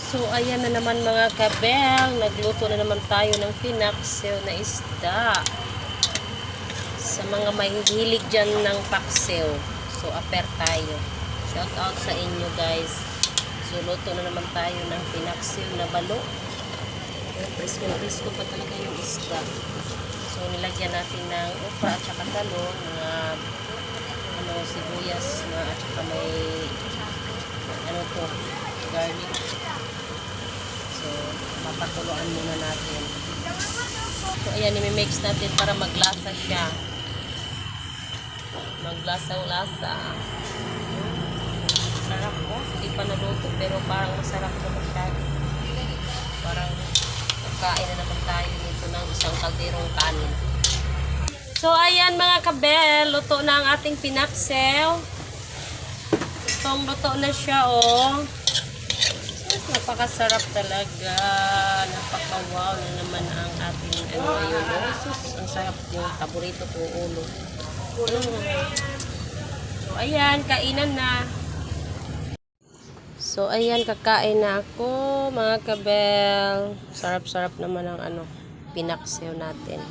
So, ayan na naman mga kabel. Nagluto na naman tayo ng pinaksiw na isda. Sa mga mahihilig dyan ng paksiw. So, aper tayo. Shout out sa inyo guys. So, luto na naman tayo ng pinaksiw na balo. Presko pa talaga yung isda. So, nilagyan natin ng okra at saka talong. Mga sibuyas na at saka may garlic. So, papakuluan muna natin. So, ayan, i-mix natin para maglasa siya. Maglasang-lasa. Sarap po. Hindi pa naluto, pero parang masarap na masyado. Parang nagkain na naman tayo nito ng isang kalderong kanin. So, ayan mga kabel. Luto na ang ating pinaksiw. Itong luto na siya, oh. Napakasarap talaga. Napaka-wow na naman ang ating ngayon. Ang sarap yung paborito ko ulo. So, ayan. Kainan na. So, ayan. Kakain na ako, mga kabel. Sarap-sarap naman ang pinaksiw natin.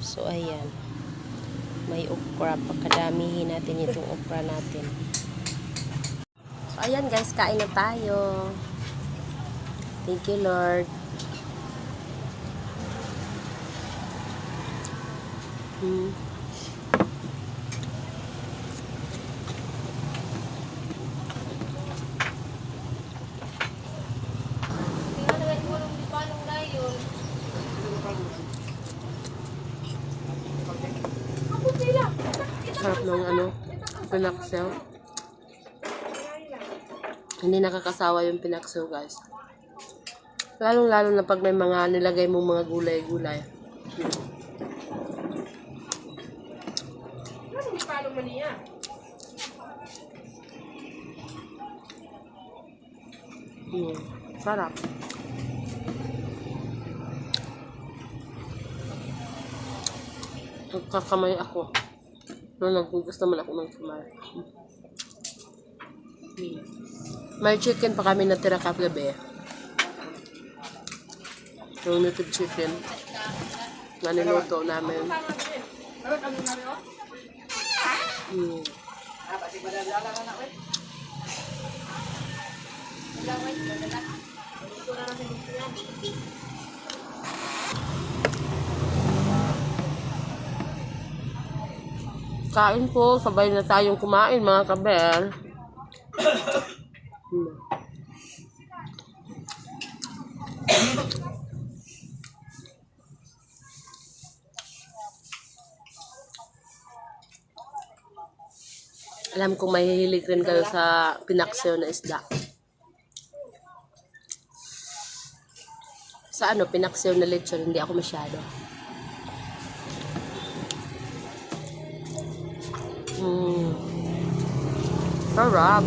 So, ayan. May okra. Pagkadamihin natin itong okra natin. So, ayan guys, kain na tayo. Thank you, Lord. Sarap ng pinaksiw. Hindi nakakasawa yung pinaksiw, guys. Lalong-lalo na pag may mga nilagay mong mga gulay-gulay. Sarap. Nagkakamay ako. Naggugas naman ako ng kamay. May chicken pa kami natira kagabi. Yung native chicken na niluto namin. Kain po, sabay na tayong kumain mga kabel. Alam kong mahihilig rin kayo sa pinaksiw na isda. Sa pinaksiw na lechon, hindi ako masyado. Sarap.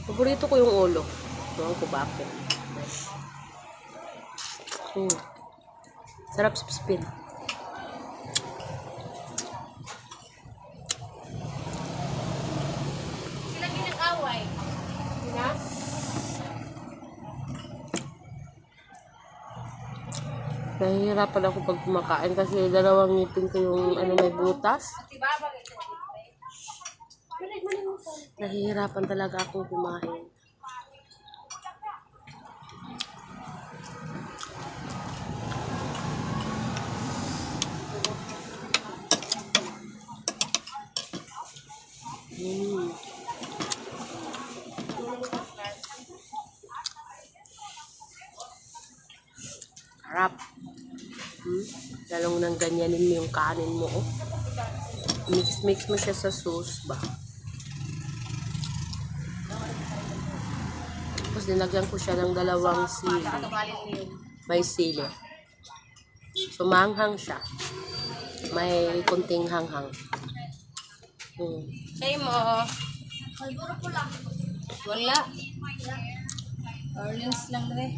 Paborito ko yung ulo. Ewan ko bakit. Sarap sipsipin. Sila ginag-away. Sina? Nahihirapan ako pag kumakain kasi dalawang ngipin ko yung may butas. Nahihirapan talaga akong kumain. Harap. Lalong nang ganyanin mo yung kanin mo. Oh. Mix mo siya sa sauce ba. Tapos nilagyan ko siya ng dalawang sili. May sili. So manghang siya. May kunting hanghang. Say mo. Wala. Orleans lang rin.